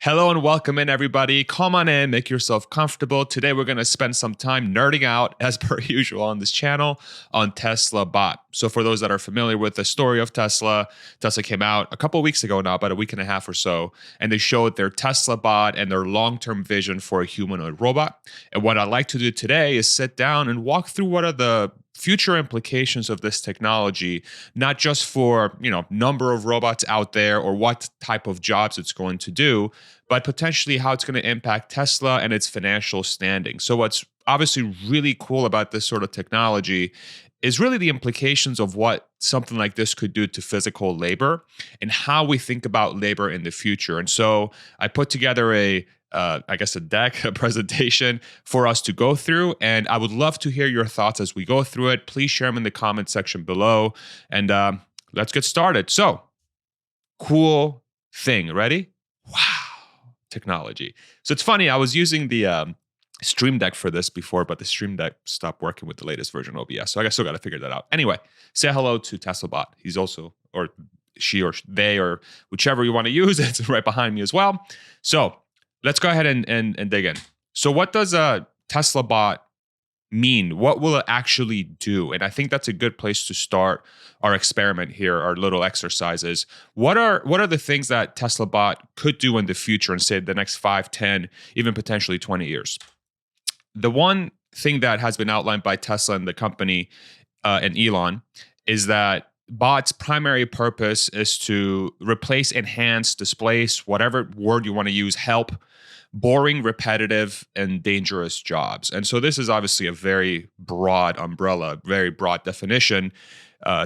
Hello and welcome in, everybody. Come on in, make yourself comfortable. Today, we're going to spend some time nerding out, as per usual on this channel, on Tesla Bot. So for those that are familiar with the story of Tesla, Tesla came out a couple of weeks ago now, about a week and a half or so, and they showed their Tesla Bot and their long-term vision for a humanoid robot. And what I'd like to do today is sit down and walk through what are the future implications of this technology, not just for, number of robots out there or what type of jobs it's going to do, but potentially how it's going to impact Tesla and its financial standing. So what's obviously really cool about this sort of technology is really the implications of what something like this could do to physical labor and how we think about labor in the future. And so I put together a deck, a presentation for us to go through. And I would love to hear your thoughts as we go through it. Please share them in the comment section below. And let's get started. So, cool thing. Ready? Wow. Technology. So it's funny. I was using the Stream Deck for this before, but the Stream Deck stopped working with the latest version of OBS. So I still got to figure that out. Anyway, say hello to Tesla Bot. He's also, or she or they, or whichever you want to use. It's right behind me as well. So let's go ahead and dig in. So what does a Tesla Bot mean? What will it actually do? And I think that's a good place to start our experiment here, our little exercises. What are the things that Tesla Bot could do in the future in, say, the next 5, 10, even potentially 20 years? The one thing that has been outlined by Tesla and the company and Elon is that Bot's primary purpose is to replace, enhance, displace, whatever word you want to use, help boring, repetitive, and dangerous jobs. And so this is obviously a very broad umbrella, very broad definition.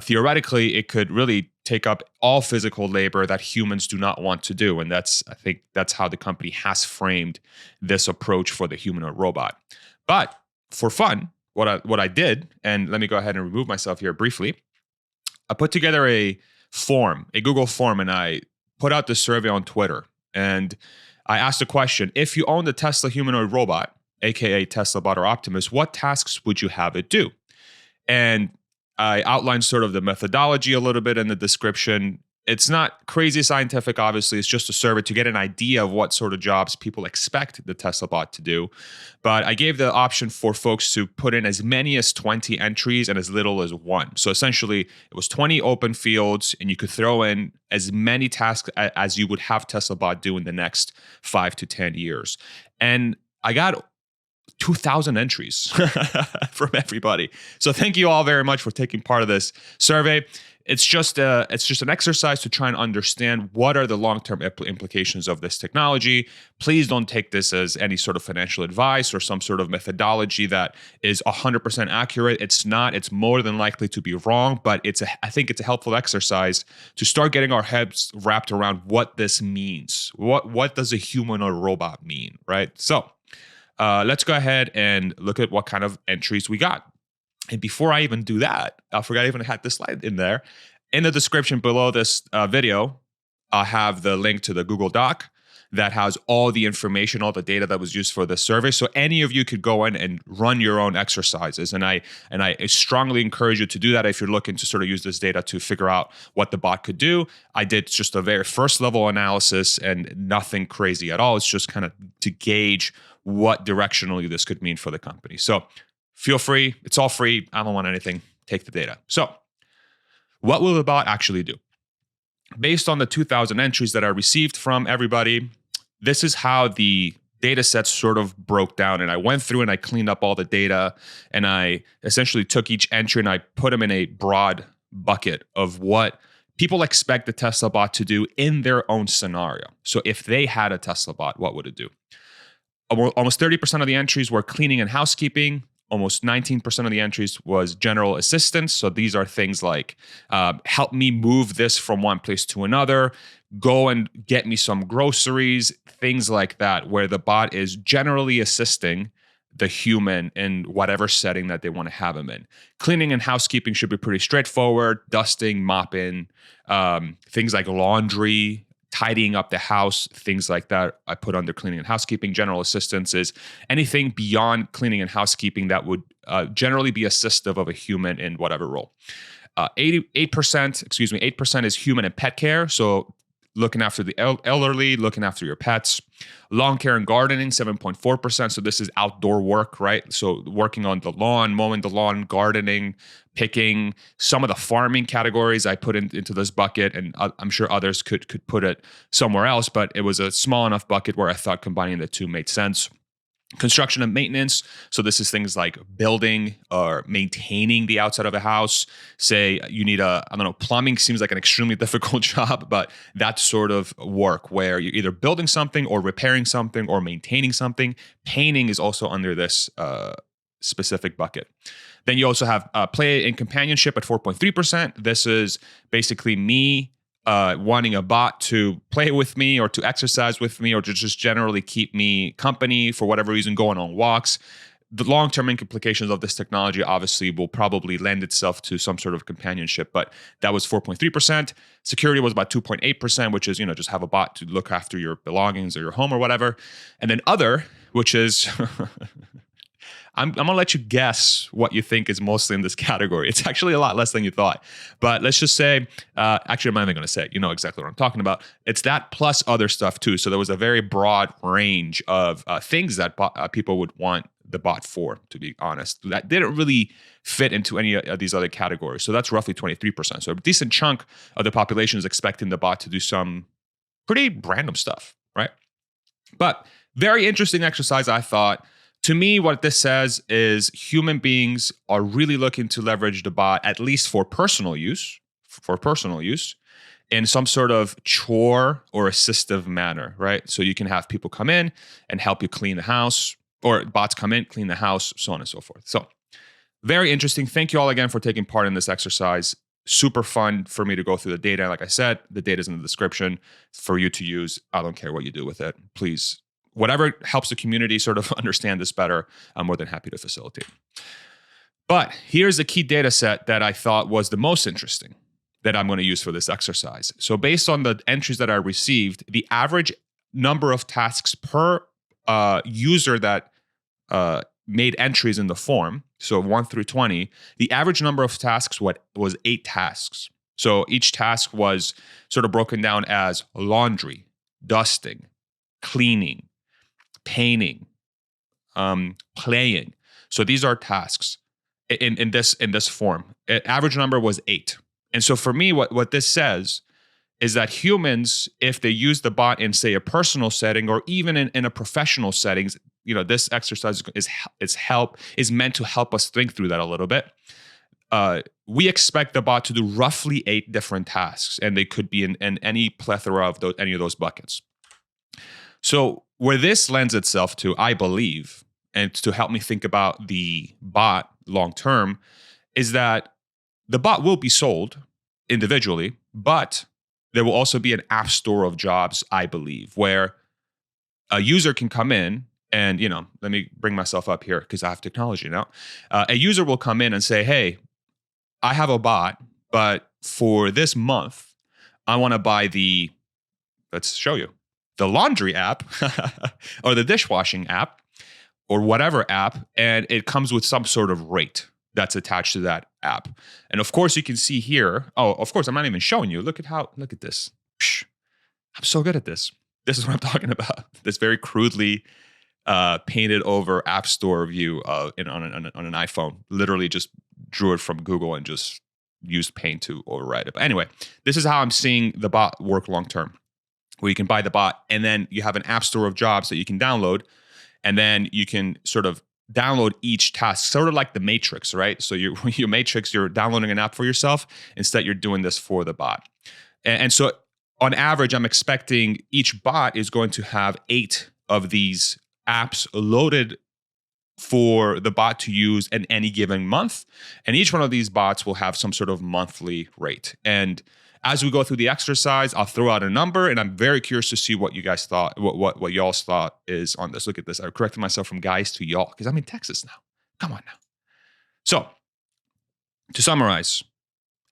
Theoretically, it could really take up all physical labor that humans do not want to do. And I think that's how the company has framed this approach for the humanoid robot. But for fun, what I did, and let me go ahead and remove myself here briefly, I put together a Google form, and I put out this survey on Twitter. And I asked the question, if you own the Tesla humanoid robot, aka Tesla Bot or Optimus, what tasks would you have it do? And I outlined sort of the methodology a little bit in the description. It's not crazy scientific, obviously. It's just a survey to get an idea of what sort of jobs people expect the Tesla Bot to do. But I gave the option for folks to put in as many as 20 entries and as little as 1. So essentially, it was 20 open fields, and you could throw in as many tasks as you would have Tesla Bot do in the next 5 to 10 years. And I got 2,000 entries from everybody. So thank you all very much for taking part of this survey. It's just an exercise to try and understand what are the long-term implications of this technology. Please don't take this as any sort of financial advice or some sort of methodology that is 100% accurate. It's not. It's more than likely to be wrong, but I think it's a helpful exercise to start getting our heads wrapped around what this means. What does a humanoid robot mean, right? So let's go ahead and look at what kind of entries we got. And before I even do that, I forgot I even had this slide in there. In the description below this video, I have the link to the Google Doc that has all the information, all the data that was used for the survey. So any of you could go in and run your own exercises. And I strongly encourage you to do that if you're looking to sort of use this data to figure out what the bot could do. I did just a very first level analysis and nothing crazy at all. It's just kind of to gauge what directionally this could mean for the company. So feel free. It's all free. I don't want anything. Take the data. So what will the bot actually do? Based on the 2,000 entries that I received from everybody, this is how the data sets sort of broke down. And I went through and I cleaned up all the data. And I essentially took each entry and I put them in a broad bucket of what people expect the Tesla bot to do in their own scenario. So if they had a Tesla bot, what would it do? Almost 30% of the entries were cleaning and housekeeping. Almost 19% of the entries was general assistance. So these are things like, help me move this from one place to another, go and get me some groceries, things like that, where the bot is generally assisting the human in whatever setting that they want to have them in. Cleaning and housekeeping should be pretty straightforward. Dusting, mopping, things like laundry, tidying up the house, things like that, I put under cleaning and housekeeping. General assistance is anything beyond cleaning and housekeeping that would generally be assistive of a human in whatever role. 8% is human and pet care. So looking after the elderly, looking after your pets. Lawn care and gardening, 7.4%. So this is outdoor work, right? So working on the lawn, mowing the lawn, gardening, picking. Some of the farming categories I put into this bucket, and I'm sure others could put it somewhere else, but it was a small enough bucket where I thought combining the two made sense. Construction and maintenance. So this is things like building or maintaining the outside of a house. Say you need plumbing seems like an extremely difficult job, but that sort of work where you're either building something or repairing something or maintaining something. Painting is also under this specific bucket. Then you also have play and companionship at 4.3%. This is basically me wanting a bot to play with me or to exercise with me or to just generally keep me company for whatever reason, going on walks. The long-term implications of this technology obviously will probably lend itself to some sort of companionship, but that was 4.3%. Security was about 2.8%, which is, just have a bot to look after your belongings or your home or whatever. And then other, which is... I'm going to let you guess what you think is mostly in this category. It's actually a lot less than you thought. But let's just say, actually, I'm not even going to say it. You know exactly what I'm talking about. It's that plus other stuff too. So there was a very broad range of things that people would want the bot for, to be honest. That didn't really fit into any of these other categories. So that's roughly 23%. So a decent chunk of the population is expecting the bot to do some pretty random stuff, right? But very interesting exercise, I thought. To me, what this says is human beings are really looking to leverage the bot, at least for personal use, in some sort of chore or assistive manner, right? So you can have people come in and help you clean the house, or bots come in, clean the house, so on and so forth. So very interesting. Thank you all again for taking part in this exercise. Super fun for me to go through the data. Like I said, the data is in the description for you to use. I don't care what you do with it. Please, whatever helps the community sort of understand this better, I'm more than happy to facilitate. But here's the key data set that I thought was the most interesting that I'm going to use for this exercise. So based on the entries that I received, the average number of tasks per user that made entries in the form, so 1 through 20, the average number of tasks was 8 tasks. So each task was sort of broken down as laundry, dusting, cleaning, painting, playing. So these are tasks in this form. Average number was 8. And so for me, what this says is that humans, if they use the bot in, say, a personal setting or even in a professional settings, this exercise is meant to help us think through that a little bit. We expect the bot to do roughly 8 different tasks, and they could be in any plethora of any of those buckets. So where this lends itself to, I believe, and to help me think about the bot long term, is that the bot will be sold individually, but there will also be an app store of jobs, I believe, where a user can come in and, let me bring myself up here because I have technology now. A user will come in and say, hey, I have a bot, but for this month, I want to buy let's show you, the laundry app or the dishwashing app or whatever app, and it comes with some sort of rate that's attached to that app. And of course, you can see here, of course, I'm not even showing you. Look at this. Psh, I'm so good at this. This is what I'm talking about. This very crudely painted over app store view on an iPhone. Literally just drew it from Google and just used Paint to override it. But anyway, this is how I'm seeing the bot work long term, where you can buy the bot and then you have an app store of jobs that you can download, and then you can sort of download each task, sort of like the Matrix, right? So your Matrix, you're downloading an app for yourself. Instead, you're doing this for the bot. And so on average, I'm expecting each bot is going to have 8 of these apps loaded for the bot to use in any given month. And each one of these bots will have some sort of monthly rate. And as we go through the exercise, I'll throw out a number, and I'm very curious to see what you guys thought, what y'all's thought is on this. Look at this. I corrected myself from guys to y'all because I'm in Texas now. Come on now. So to summarize,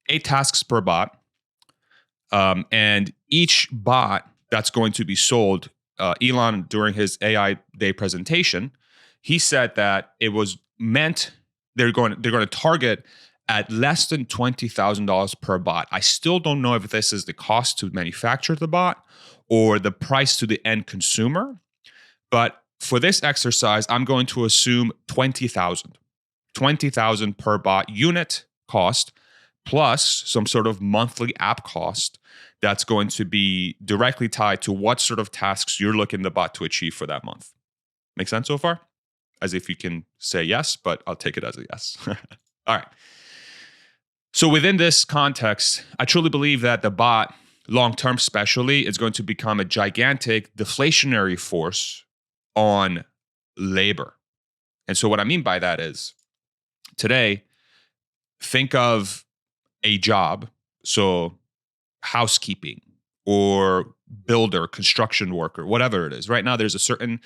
8 tasks per bot, and each bot that's going to be sold, Elon, during his AI Day presentation, he said that it was meant they're going to target at less than $20,000 per bot. I still don't know if this is the cost to manufacture the bot or the price to the end consumer. But for this exercise, I'm going to assume 20,000. 20,000 per bot unit cost plus some sort of monthly app cost that's going to be directly tied to what sort of tasks you're looking the bot to achieve for that month. Make sense so far? As if you can say yes, but I'll take it as a yes. All right. So within this context, I truly believe that the bot, long-term especially, is going to become a gigantic deflationary force on labor. And so what I mean by that is, today, think of a job, so housekeeping or builder, construction worker, whatever it is. Right now, there's a certain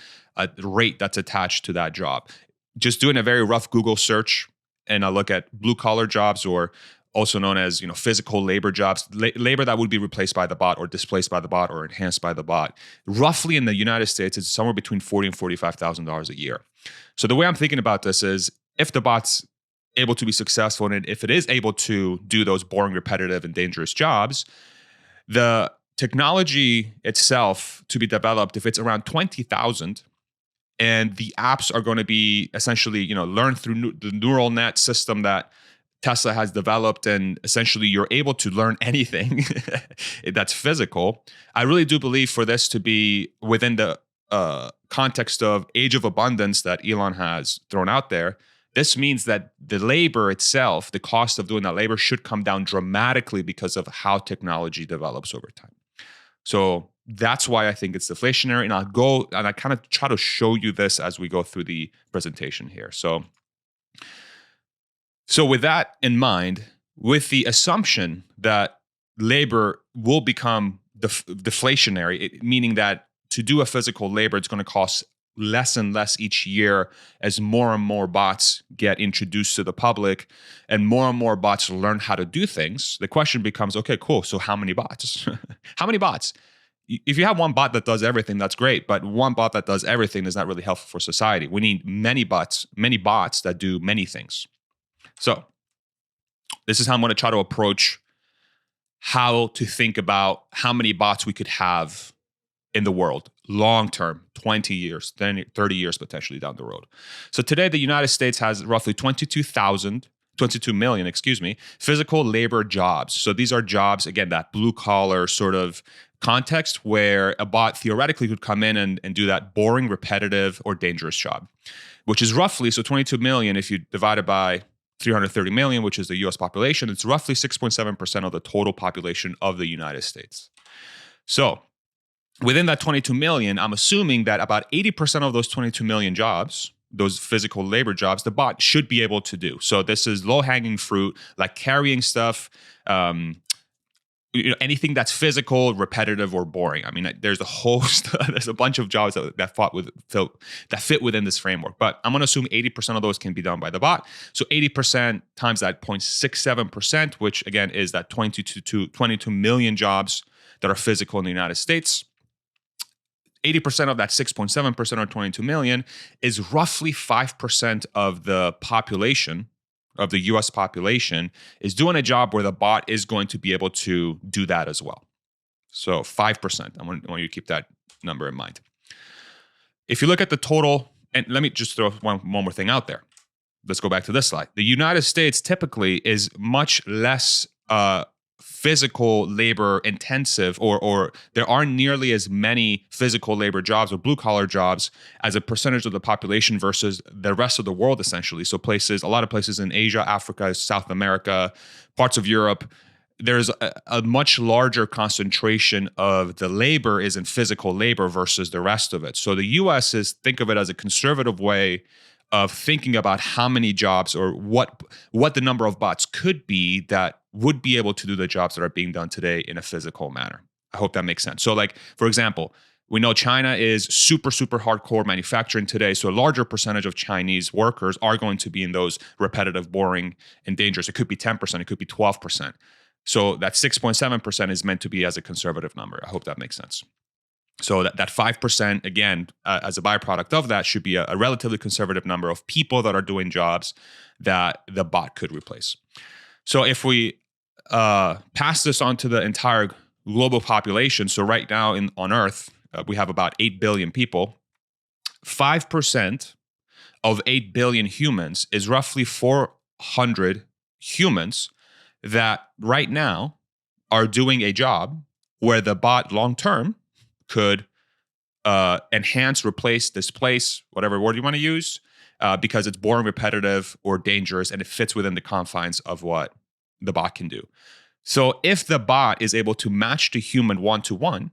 rate that's attached to that job. Just doing a very rough Google search, and I look at blue-collar jobs, or also known as physical labor jobs, labor that would be replaced by the bot or displaced by the bot or enhanced by the bot. Roughly in the United States, it's somewhere between $40,000 and $45,000 a year. So the way I'm thinking about this is, if the bot's able to be successful, and if it is able to do those boring, repetitive, and dangerous jobs, the technology itself to be developed, if it's around 20,000, and the apps are going to be essentially, learned through the neural net system that Tesla has developed, and essentially you're able to learn anything that's physical. I really do believe for this to be within the context of age of abundance that Elon has thrown out there. This means that the labor itself, the cost of doing that labor, should come down dramatically because of how technology develops over time. So that's why I think it's deflationary. And I'll go and I kind of try to show you this as we go through the presentation here. So with that in mind, with the assumption that labor will become deflationary, meaning that to do a physical labor, it's going to cost less and less each year as more and more bots get introduced to the public and more bots learn how to do things. The question becomes, okay, cool. So how many bots? How many bots? If you have one bot that does everything, that's great. But one bot that does everything is not really helpful for society. We need many bots that do many things. So this is how I'm going to try to approach how to think about how many bots we could have in the world, long term, 20 years, 30 years potentially down the road. So today, the United States has roughly 22 million, physical labor jobs. So these are jobs, again, that blue collar sort of context where a bot theoretically could come in and do that boring, repetitive, or dangerous job, which is roughly, so 22 million, if you divide it by 330 million, which is the US population, it's roughly 6.7% of the total population of the United States. So within that 22 million, I'm assuming that about 80% of those 22 million jobs, those physical labor jobs, the bot should be able to do. So this is low-hanging fruit, like carrying stuff, anything that's physical, repetitive, or boring. I mean, there's a bunch of jobs that fit within this framework. But I'm going to assume 80% of those can be done by the bot. So 80% times that 0.67%, which again is that 22 million jobs that are physical in the United States. 80% of that 6.7% or 22 million is roughly 5% of the population, of the US population, is doing a job where the bot is going to be able to do that as well. So 5%. I want you to keep that number in mind. If you look at the total, and let me just throw one more thing out there. Let's go back to this slide. The United States typically is much less physical labor intensive, or there aren't nearly as many physical labor jobs or blue collar jobs as a percentage of the population versus the rest of the world, essentially. So a lot of places in Asia, Africa, South America, parts of Europe, there's a much larger concentration of the labor is in physical labor versus the rest of it. So the US think of it as a conservative way of thinking about how many jobs or what the number of bots could be that would be able to do the jobs that are being done today in a physical manner. I hope that makes sense. So like, for example, we know China is super hardcore manufacturing today. So a larger percentage of Chinese workers are going to be in those repetitive, boring, and dangerous. It could be 10%, it could be 12%. So that 6.7% is meant to be as a conservative number. I hope that makes sense. So that 5%, again, as a byproduct of that, should be a relatively conservative number of people that are doing jobs that the bot could replace. So if we pass this on to the entire global population, so right now on Earth, we have about 8 billion people. 5% of 8 billion humans is roughly 400 humans that right now are doing a job where the bot long-term could enhance, replace, displace, whatever word you want to use, because it's boring, repetitive, or dangerous, and it fits within the confines of what the bot can do. So if the bot is able to match the human one-to-one,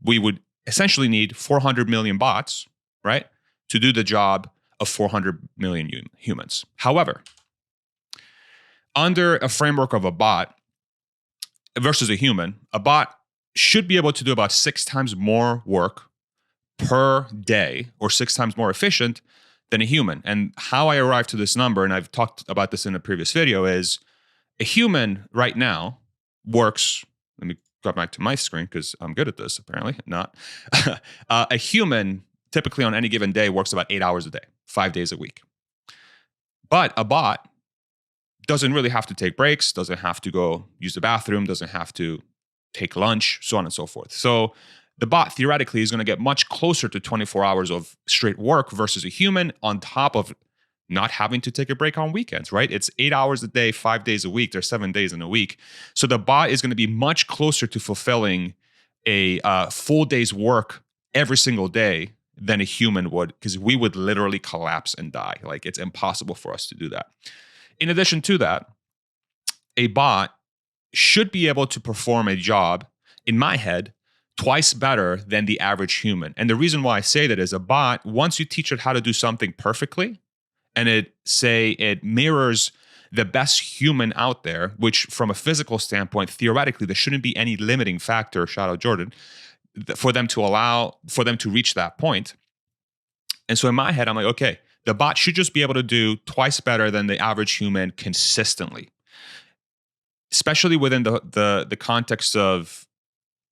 we would essentially need 400 million bots, right, to do the job of 400 million humans. However, under a framework of a bot versus a human, a bot should be able to do about 6 times more work per day, or 6 times more efficient than a human. And how I arrived to this number, and I've talked about this in a previous video, is a human right now works, let me go back to my screen because I'm good at this, apparently not. A human typically on any given day works about 8 hours a day, 5 days a week. But a bot doesn't really have to take breaks, doesn't have to go use the bathroom, doesn't have to take lunch, so on and so forth. So the bot theoretically is going to get much closer to 24 hours of straight work versus a human, on top of not having to take a break on weekends, right? It's 8 hours a day, 5 days a week. There's 7 days in a week. So the bot is going to be much closer to fulfilling a full day's work every single day than a human would, because we would literally collapse and die. Like, it's impossible for us to do that. In addition to that, a bot should be able to perform a job, in my head, twice better than the average human. And the reason why I say that is a bot, once you teach it how to do something perfectly, and it mirrors the best human out there, which from a physical standpoint, theoretically, there shouldn't be any limiting factor, shout out Jordan, for them to reach that point. And so in my head, I'm like, okay, the bot should just be able to do twice better than the average human consistently, especially within the context of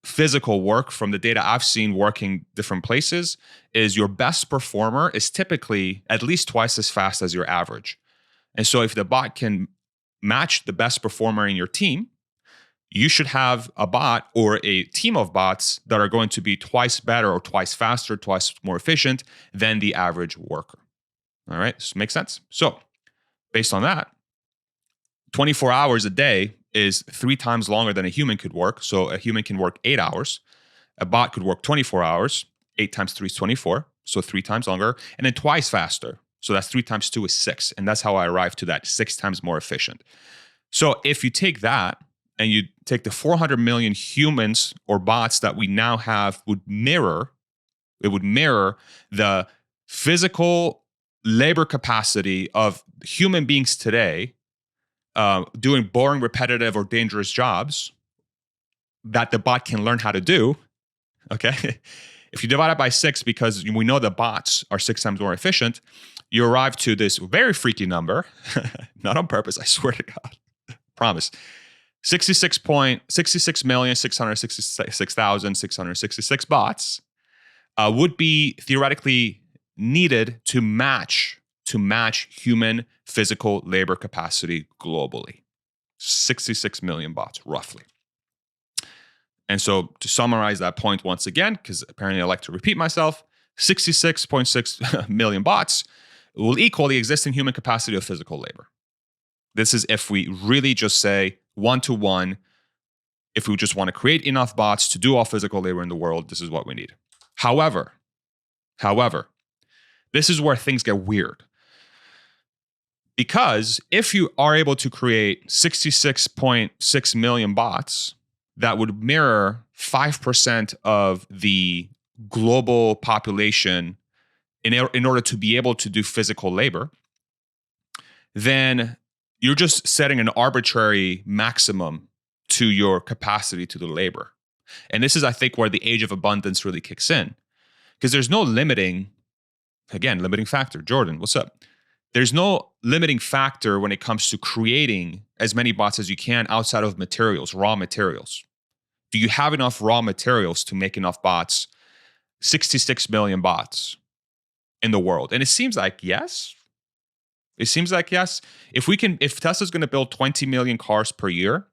physical work. From the data I've seen working different places, is your best performer is typically at least twice as fast as your average. And so if the bot can match the best performer in your team, you should have a bot or a team of bots that are going to be twice better or twice faster, twice more efficient than the average worker. All right, this makes sense. So based on that, 24 hours a day is 3 times longer than a human could work. So a human can work 8 hours. A bot could work 24 hours. 8 times 3 is 24. So 3 times longer. And then twice faster. So that's 3 times 2 is 6. And that's how I arrived to that 6 times more efficient. So if you take that and you take the 400 million humans or bots that we now have, it would mirror the physical labor capacity of human beings today, doing boring, repetitive, or dangerous jobs that the bot can learn how to do, okay? If you divide it by 6, because we know the bots are 6 times more efficient, you arrive to this very freaky number, not on purpose, I swear to God, promise. 66,666,666 bots would be theoretically needed to match human physical labor capacity globally. 66 million bots, roughly. And so to summarize that point once again, because apparently I like to repeat myself, 66.6 million bots will equal the existing human capacity of physical labor. This is if we really just say one-to-one, if we just want to create enough bots to do all physical labor in the world, this is what we need. However, this is where things get weird. Because if you are able to create 66.6 million bots that would mirror 5% of the global population in order to be able to do physical labor, then you're just setting an arbitrary maximum to your capacity to do labor. And this is, I think, where the age of abundance really kicks in. Because there's no limiting factor. Jordan, what's up? There's no limiting factor when it comes to creating as many bots as you can outside of raw materials. Do you have enough raw materials to make enough bots 66 million bots in the world? And it seems like yes. It seems like yes. If Tesla's going to build 20 million cars per year,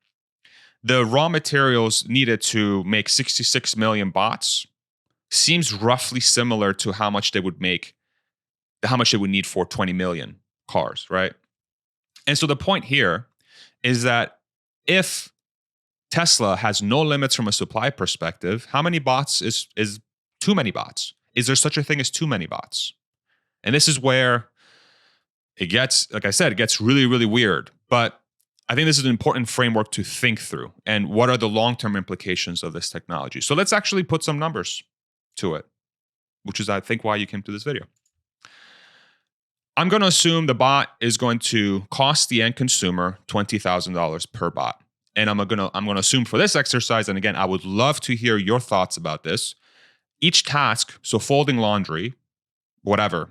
the raw materials needed to make 66 million bots seems roughly similar to how much they would need for 20 million cars, right? And so the point here is that if Tesla has no limits from a supply perspective, how many bots is too many bots? Is there such a thing as too many bots? And this is where it gets, like I said, it gets really, really weird. But I think this is an important framework to think through. And what are the long-term implications of this technology? So let's actually put some numbers to it, which is, I think, why you came to this video. I'm going to assume the bot is going to cost the end consumer $20,000 per bot. And I'm going to assume for this exercise, and again, I would love to hear your thoughts about this. Each task, so folding laundry, whatever,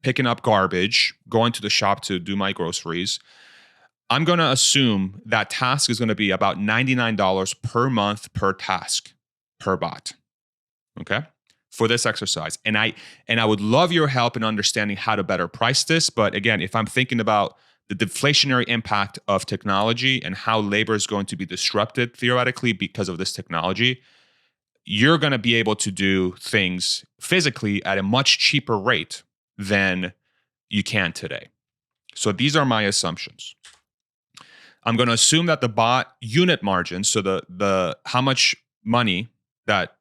picking up garbage, going to the shop to do my groceries, I'm going to assume that task is going to be about $99 per month per task per bot. Okay? For this exercise. And I would love your help in understanding how to better price this. But again, if I'm thinking about the deflationary impact of technology and how labor is going to be disrupted theoretically because of this technology, you're going to be able to do things physically at a much cheaper rate than you can today. So these are my assumptions. I'm going to assume that the bot unit margin, so the how much money that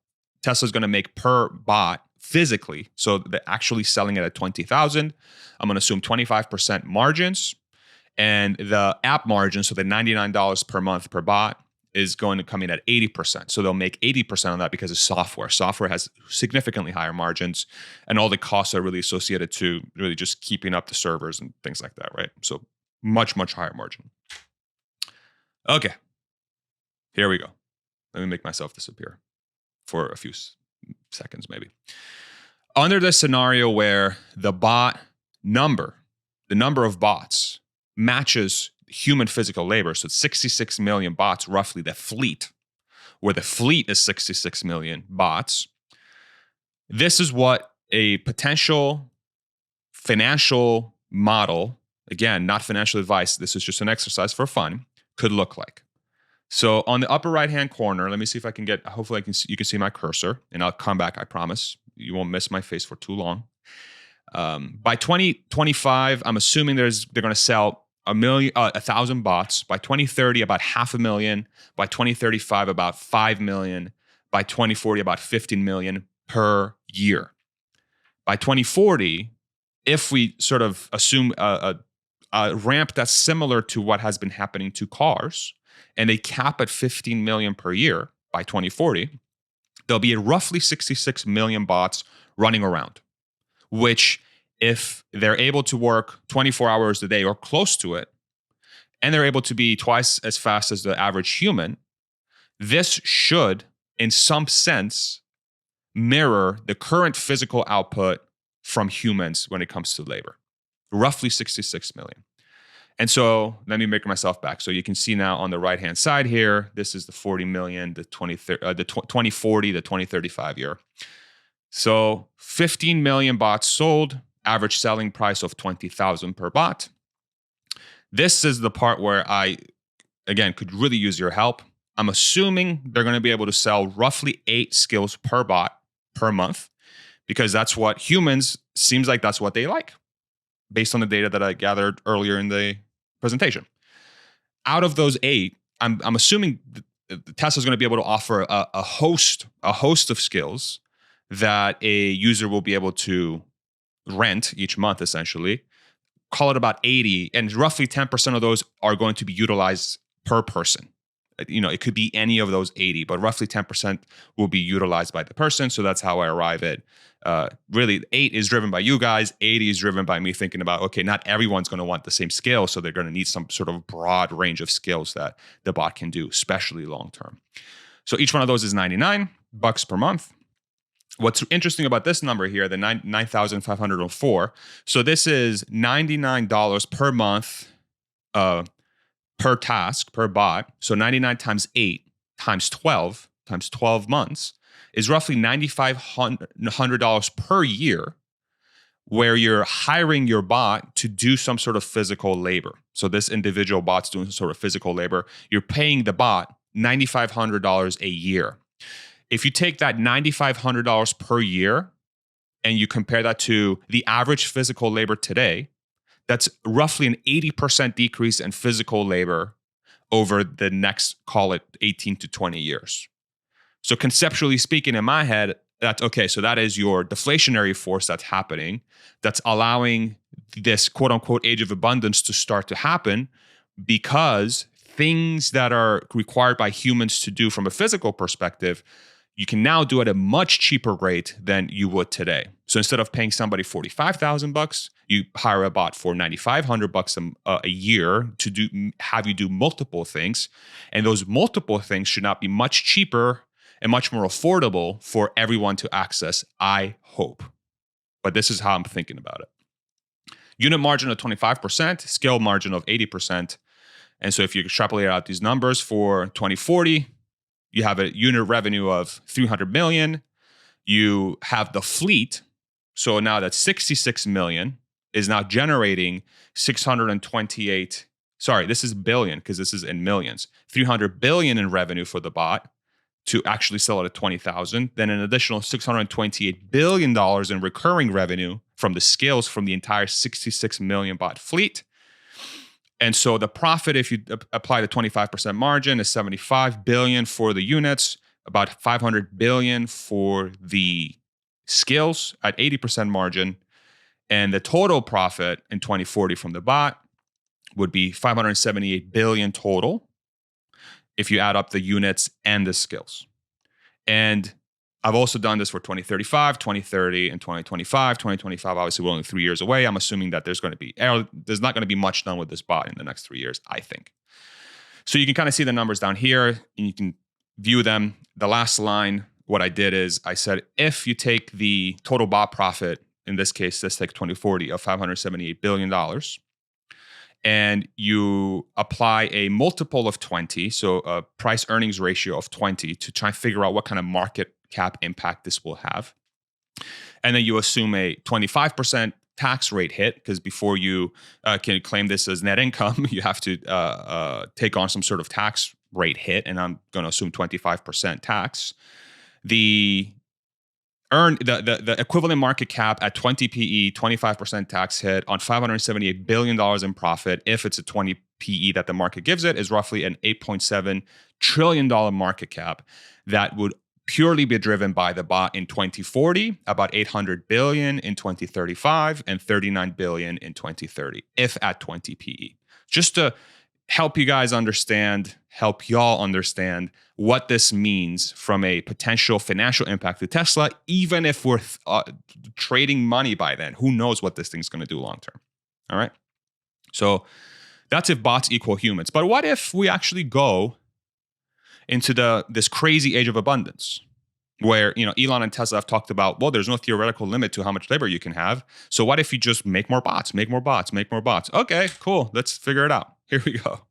Tesla's going to make per bot physically, so they're actually selling it at 20,000. I'm going to assume 25% margins, and the app margin, so the $99 per month per bot, is going to come in at 80%. So they'll make 80% on that because of software. Software has significantly higher margins, and all the costs are really associated to really just keeping up the servers and things like that, right? So much, much higher margin. Okay, here we go. Let me make myself disappear for a few seconds, maybe. Under the scenario where the number of bots matches human physical labor, so 66 million bots, roughly the fleet, where the fleet is 66 million bots, this is what a potential financial model, again, not financial advice, this is just an exercise for fun, could look like. So on the upper right-hand corner, let me see if I can get, hopefully you can see my cursor, and I'll come back, I promise. You won't miss my face for too long. By 2025, I'm assuming they're going to sell 1,000 bots. By 2030, about 500,000. By 2035, about 5 million. By 2040, about 15 million per year. By 2040, if we sort of assume a ramp that's similar to what has been happening to cars, and they cap at 15 million per year by 2040, there'll be roughly 66 million bots running around, which if they're able to work 24 hours a day or close to it, and they're able to be twice as fast as the average human, this should, in some sense, mirror the current physical output from humans when it comes to labor, roughly 66 million. And so let me make myself back. So you can see now on the right-hand side here, this is the 40 million, the 2040, the 2035 year. So 15 million bots sold, average selling price of 20,000 per bot. This is the part where I, again, could really use your help. I'm assuming they're going to be able to sell roughly 8 skills per bot per month, because that's what humans, seems like that's what they like, based on the data that I gathered earlier in the presentation. Out of those 8, I'm assuming Tesla's going to be able to offer a host of skills that a user will be able to rent each month, essentially. Call it about 80, and roughly 10% of those are going to be utilized per person. You know, it could be any of those 80, but roughly 10% will be utilized by the person. So that's how I arrive at really 8 is driven by you guys. 80 is driven by me thinking about, okay, not everyone's going to want the same skill. So they're going to need some sort of broad range of skills that the bot can do, especially long term. So each one of those is $99 per month. What's interesting about this number here, the 9,504. So this is $99 per month per task, per bot. So 99 times 8 times 12 months is roughly $9,500 per year, where you're hiring your bot to do some sort of physical labor. So this individual bot's doing some sort of physical labor. You're paying the bot $9,500 a year. If you take that $9,500 per year and you compare that to the average physical labor today, that's roughly an 80% decrease in physical labor over the next, call it 18 to 20 years. So conceptually speaking, in my head, that's okay. So that is your deflationary force that's happening, that's allowing this quote unquote age of abundance to start to happen, because things that are required by humans to do from a physical perspective, you can now do at a much cheaper rate than you would today. So instead of paying somebody $45,000, you hire a bot for $9,500 a year to have you do multiple things. And those multiple things should not be much cheaper and much more affordable for everyone to access, I hope. But this is how I'm thinking about it. Unit margin of 25%, scale margin of 80%. And so if you extrapolate out these numbers for 2040, you have a unit revenue of 300 million. You have the fleet. So now that 66 million is now generating 628. Sorry, this is billion because this is in millions. 300 billion in revenue for the bot to actually sell it at 20,000. Then an additional $628 billion in recurring revenue from the scales from the entire 66 million bot fleet. And so the profit, if you apply the 25% margin, is 75 billion for the units, about 500 billion for the skills at 80% margin. And the total profit in 2040 from the bot would be 578 billion total if you add up the units and the skills. And I've also done this for 2035, 2030, and 2025. 2025, obviously, we're only 3 years away. I'm assuming that there's not going to be much done with this bot in the next 3 years, I think. So you can kind of see the numbers down here, and you can view them. The last line, what I did is I said, if you take the total bot profit, in this case, let's take 2040 of $578 billion, and you apply a multiple of 20, so a price earnings ratio of 20 to try and figure out what kind of market cap impact this will have. And then you assume a 25% tax rate hit, because before you can claim this as net income, you have to take on some sort of tax rate hit, and I'm going to assume 25% tax. The equivalent market cap at 20 PE, 25% tax hit on $578 billion in profit, if it's a 20 PE that the market gives it, is roughly an $8.7 trillion market cap that would purely be driven by the bot in 2040, about 800 billion in 2035, and 39 billion in 2030, if at 20 PE. Just to help you guys understand, help y'all understand what this means from a potential financial impact to Tesla, even if we're trading money by then. Who knows what this thing's going to do long term? All right. So that's if bots equal humans. But what if we actually go into this crazy age of abundance, where Elon and Tesla have talked about, well, there's no theoretical limit to how much labor you can have. So what if you just make more bots, make more bots, make more bots? Okay, cool. Let's figure it out. Here we go.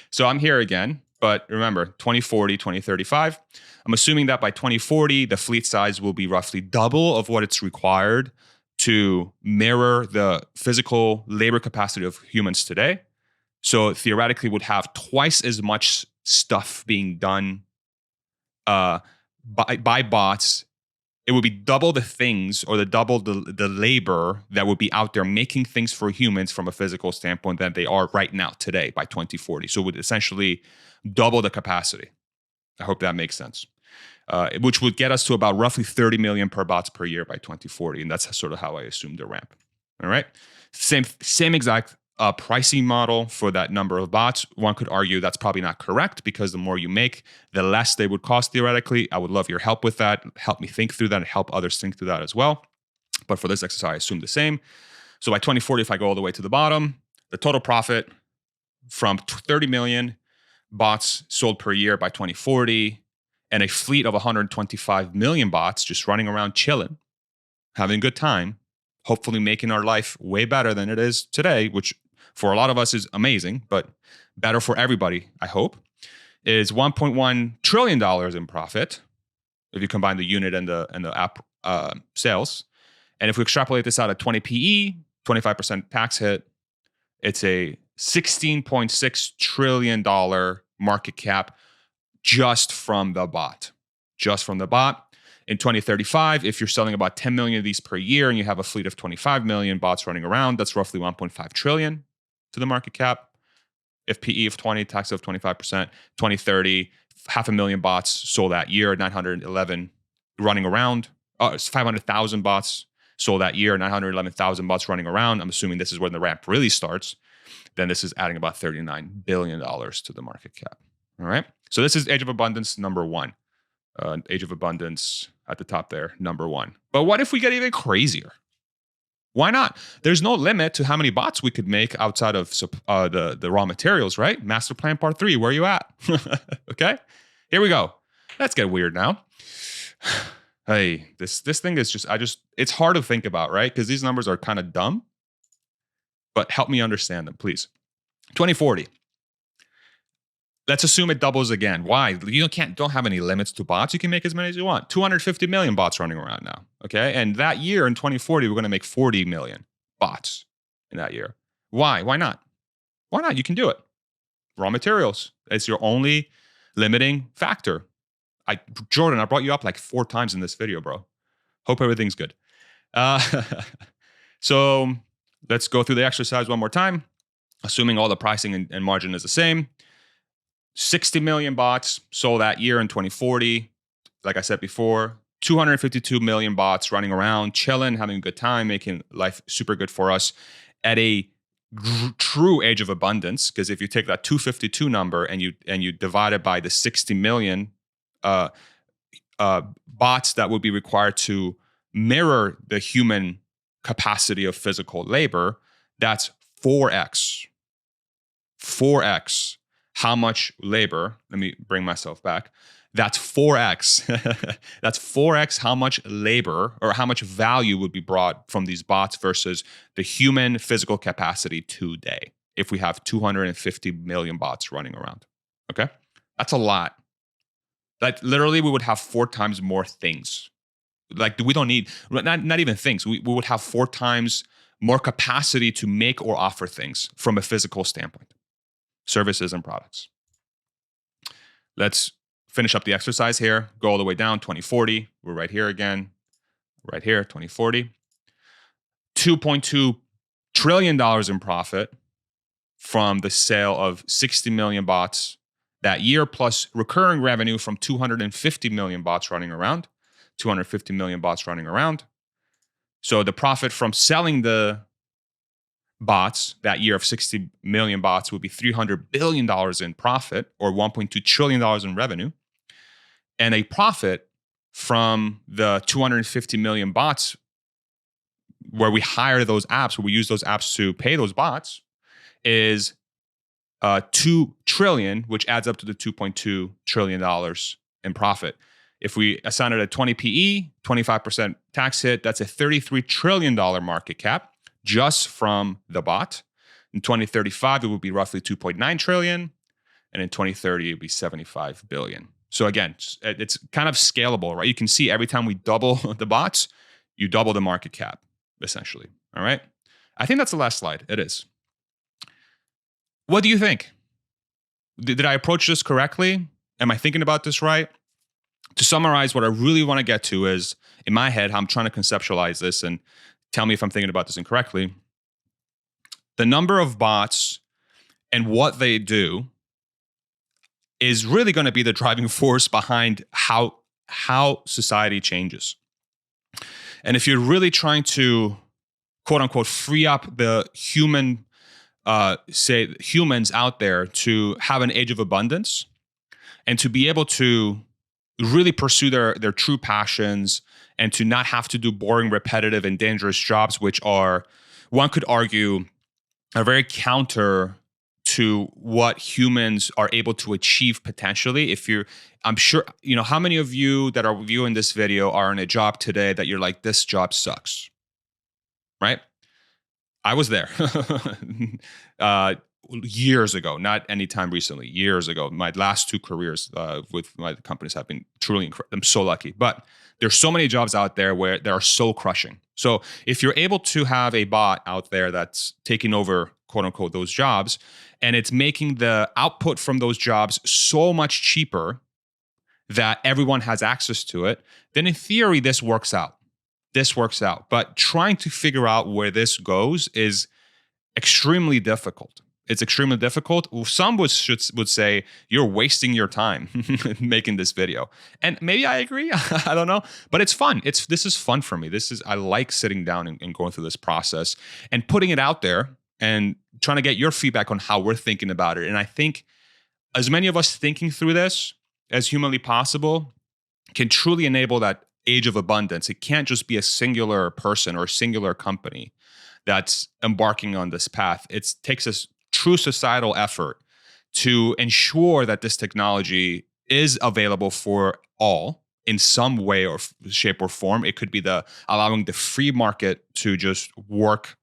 So I'm here again, but remember, 2040, 2035. I'm assuming that by 2040, the fleet size will be roughly double of what it's required to mirror the physical labor capacity of humans today. So theoretically, would have twice as much stuff being done by bots. It would be double the things, or double the labor that would be out there making things for humans from a physical standpoint than they are right now today by 2040. So it would essentially double the capacity. I hope that makes sense. Which would get us to about roughly 30 million per bots per year by 2040. And that's sort of how I assume the ramp. All right. Same exact pricing model for that number of bots. One could argue that's probably not correct, because the more you make, the less they would cost theoretically. I would love your help with that. Help me think through that and help others think through that as well. But for this exercise, I assume the same. So by 2040, if I go all the way to the bottom, the total profit from 30 million bots sold per year by 2040, and a fleet of 125 million bots just running around chilling, having a good time, hopefully making our life way better than it is today, which for a lot of us is amazing, but better for everybody, I hope, is $1.1 trillion in profit. if you combine the unit and the app sales. And if we extrapolate this out at 20 PE, 25% tax hit, it's a $16.6 trillion market cap just from the bot. Just from the bot. In 2035, if you're selling about 10 million of these per year and you have a fleet of 25 million bots running around, that's roughly 1.5 trillion to the market cap. If PE of 20, tax of 25%, 2030, 500,000 bots sold that year, 911 running around. It's 500,000 bots sold that year, 911,000 bots running around. I'm assuming this is when the ramp really starts. Then this is adding about $39 billion to the market cap. All right. So this is Age of Abundance number one. Age of Abundance at the top there, number one. But what if we get even crazier? Why not? There's no limit to how many bots we could make outside of the raw materials, right? Master plan part 3, where are you at? Okay, here we go. Let's get weird now. Hey, this thing is just, it's hard to think about, right? Because these numbers are kind of dumb, but help me understand them, please. 2040. Let's assume it doubles again. Why? You don't have any limits to bots. You can make as many as you want. 250 million bots running around now. Okay. And that year in 2040, we're going to make 40 million bots in that year. Why? Why not? Why not? You can do it. Raw materials. It's your only limiting factor. Jordan, I brought you up like 4 times in this video, bro. Hope everything's good. So let's go through the exercise one more time. Assuming all the pricing and margin is the same. 60 million bots sold that year in 2040. Like I said before, 252 million bots running around, chilling, having a good time, making life super good for us at a true age of abundance. Because if you take that 252 number and you divide it by the 60 million bots that would be required to mirror the human capacity of physical labor, that's 4x. 4x. How much labor, let me bring myself back. That's 4x. That's 4x how much labor or how much value would be brought from these bots versus the human physical capacity today if we have 250 million bots running around. Okay? That's a lot. Like literally we would have 4 times more things. Like we don't need, not even things. We would have 4 times more capacity to make or offer things from a physical standpoint. Services and products. Let's finish up the exercise here. Go all the way down, 2040. We're right here again. Right here, 2040. $2.2 trillion in profit from the sale of 60 million bots that year, plus recurring revenue from 250 million bots running around. 250 million bots running around. So the profit from selling the bots that year of 60 million bots would be $300 billion in profit or $1.2 trillion in revenue. And a profit from the 250 million bots where we hire those apps, where we use those apps to pay those bots is $2 trillion, which adds up to the $2.2 trillion in profit. If we assign it a 20 PE, 25% tax hit, that's a $33 trillion market cap. Just from the bot. In 2035, it would be roughly 2.9 trillion. And in 2030, it would be 75 billion. So again, it's kind of scalable, right? You can see every time we double the bots, you double the market cap, essentially. All right. I think that's the last slide. It is. What do you think? Did I approach this correctly? Am I thinking about this right? To summarize, what I really want to get to is, in my head, how I'm trying to conceptualize this and tell me if I'm thinking about this incorrectly. The number of bots and what they do is really going to be the driving force behind how society changes. And if you're really trying to, quote unquote, free up the humans out there to have an age of abundance and to be able to really pursue their true passions and to not have to do boring, repetitive, and dangerous jobs, which are, one could argue, are very counter to what humans are able to achieve potentially. I'm sure, how many of you that are viewing this video are in a job today that you're like, this job sucks, right? I was there. years ago, not anytime recently, years ago. My last two careers with my companies have been truly incredible. I'm so lucky. But there's so many jobs out there where they are so crushing. So if you're able to have a bot out there that's taking over, quote unquote, those jobs, and it's making the output from those jobs so much cheaper that everyone has access to it, then in theory, this works out. This works out. But trying to figure out where this goes is extremely difficult. It's extremely difficult. Some would say you're wasting your time making this video, and maybe I agree. I don't know, but it's fun. This is fun for me. I like sitting down and going through this process and putting it out there and trying to get your feedback on how we're thinking about it. And I think as many of us thinking through this as humanly possible can truly enable that age of abundance. It can't just be a singular person or a singular company that's embarking on this path. It takes a true societal effort to ensure that this technology is available for all in some way or shape or form. It could be allowing the free market to just work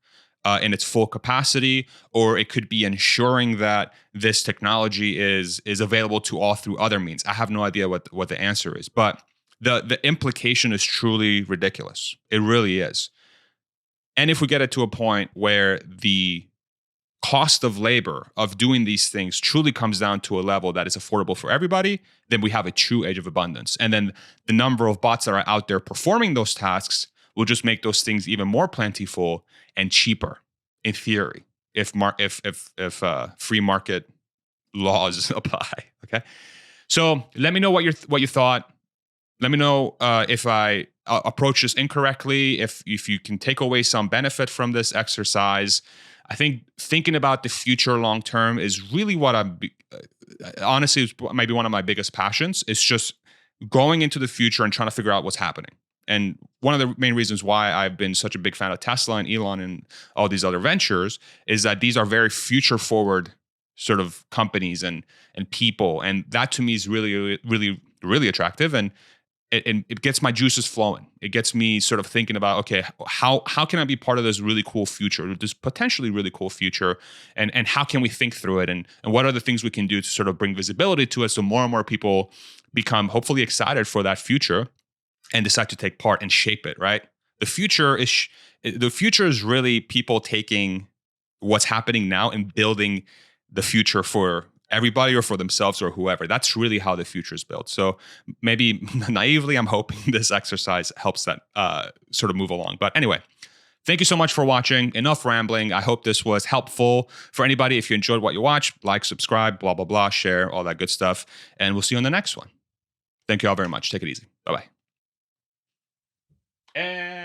in its full capacity, or it could be ensuring that this technology is available to all through other means. I have no idea what the answer is, but the implication is truly ridiculous. It really is. And if we get it to a point where the cost of labor of doing these things truly comes down to a level that is affordable for everybody, then we have a true age of abundance. And then the number of bots that are out there performing those tasks will just make those things even more plentiful and cheaper, in theory, if free market laws apply. Okay, so let me know what you thought. Let me know if I approach this incorrectly. If you can take away some benefit from this exercise. I think thinking about the future long term is really what honestly is maybe one of my biggest passions. It's just going into the future and trying to figure out what's happening. And one of the main reasons why I've been such a big fan of Tesla and Elon and all these other ventures is that these are very future forward sort of companies and people. And that to me is really, really, really attractive. And it gets my juices flowing. It gets me sort of thinking about, okay, how can I be part of this really cool future, this potentially really cool future, and how can we think through it, and what are the things we can do to sort of bring visibility to it, so more and more people become hopefully excited for that future and decide to take part and shape it. Right? The future is really people taking what's happening now and building the future for everybody or for themselves or whoever. That's really how the future is built. So maybe naively, I'm hoping this exercise helps that sort of move along. But anyway, thank you so much for watching. Enough rambling. I hope this was helpful for anybody. If you enjoyed what you watched, like, subscribe, blah, blah, blah, share, all that good stuff. And we'll see you on the next one. Thank you all very much. Take it easy. Bye-bye. And